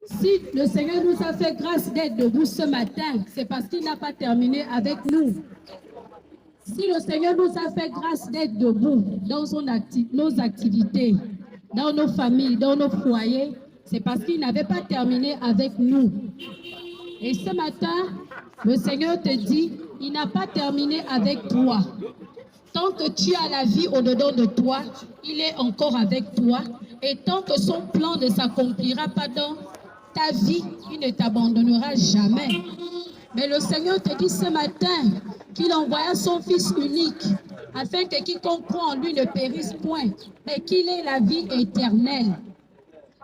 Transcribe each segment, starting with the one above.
Si le Seigneur nous a fait grâce d'être debout ce matin, c'est parce qu'il n'a pas terminé avec nous. Si le Seigneur nous a fait grâce d'être debout dans nos activités, dans nos familles, dans nos foyers, c'est parce qu'il n'avait pas terminé avec nous. Et ce matin, le Seigneur te dit, il n'a pas terminé avec toi. Tant que tu as la vie au-dedans de toi, il est encore avec toi. Et tant que son plan ne s'accomplira pas dans ta vie, il ne t'abandonnera jamais. Mais le Seigneur te dit ce matin qu'il envoya son Fils unique afin que quiconque croit en lui ne périsse point, mais qu'il ait la vie éternelle.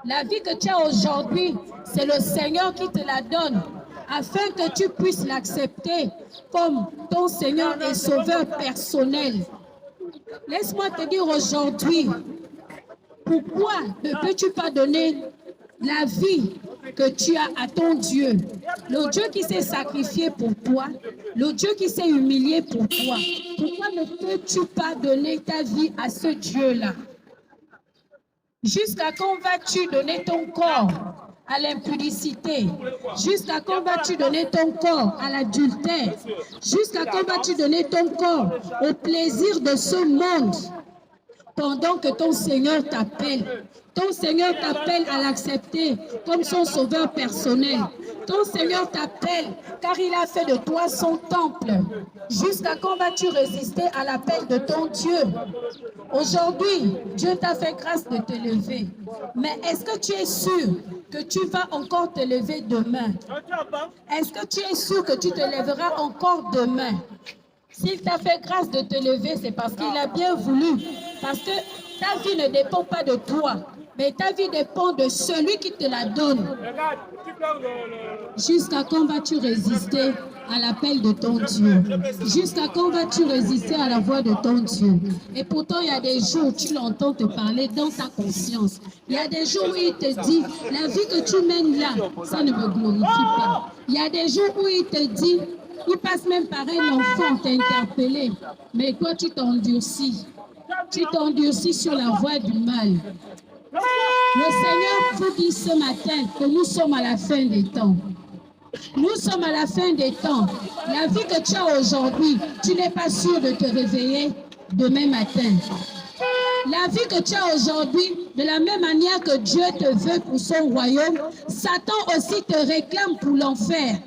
La vie que tu as aujourd'hui, c'est le Seigneur qui te la donne afin que tu puisses l'accepter comme ton Seigneur et Sauveur personnel. Laisse-moi te dire aujourd'hui, pourquoi ne peux-tu pas donner la vie que tu as à ton Dieu, le Dieu qui s'est sacrifié pour toi, le Dieu qui s'est humilié pour toi? Pourquoi ne peux-tu pas donner ta vie à ce Dieu-là? Jusqu'à quand vas-tu donner ton corps à l'impudicité? Jusqu'à quand vas-tu donner ton corps à l'adultère? Jusqu'à quand vas-tu donner ton corps au plaisir de ce monde pendant que ton Seigneur t'appelle? Ton Seigneur t'appelle à l'accepter comme son sauveur personnel. Ton Seigneur t'appelle car il a fait de toi son temple. Jusqu'à quand vas-tu résister à l'appel de ton Dieu? Aujourd'hui, Dieu t'a fait grâce de te lever. Mais est-ce que tu es sûr que tu vas encore te lever demain? Est-ce que tu es sûr que tu te lèveras encore demain? S'il t'a fait grâce de te lever, c'est parce qu'il a bien voulu. Parce que ta vie ne dépend pas de toi, mais ta vie dépend de celui qui te la donne. Jusqu'à quand vas-tu résister à l'appel de ton Dieu? Jusqu'à quand vas-tu résister à la voix de ton Dieu? Et pourtant, il y a des jours où tu l'entends te parler dans ta conscience. Il y a des jours où il te dit, la vie que tu mènes là, ça ne me glorifie pas. Il y a des jours où il te dit, il passe même par un enfant t'interpeller. Mais toi, tu t'endurcis. Tu t'endurcis sur la voie du mal. Le Seigneur vous dit ce matin que nous sommes à la fin des temps. Nous sommes à la fin des temps. La vie que tu as aujourd'hui, tu n'es pas sûr de te réveiller demain matin. La vie que tu as aujourd'hui, de la même manière que Dieu te veut pour son royaume, Satan aussi te réclame pour l'enfer.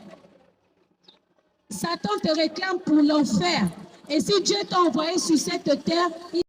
Satan te réclame pour l'enfer. Et si Dieu t'a envoyé sur cette terre,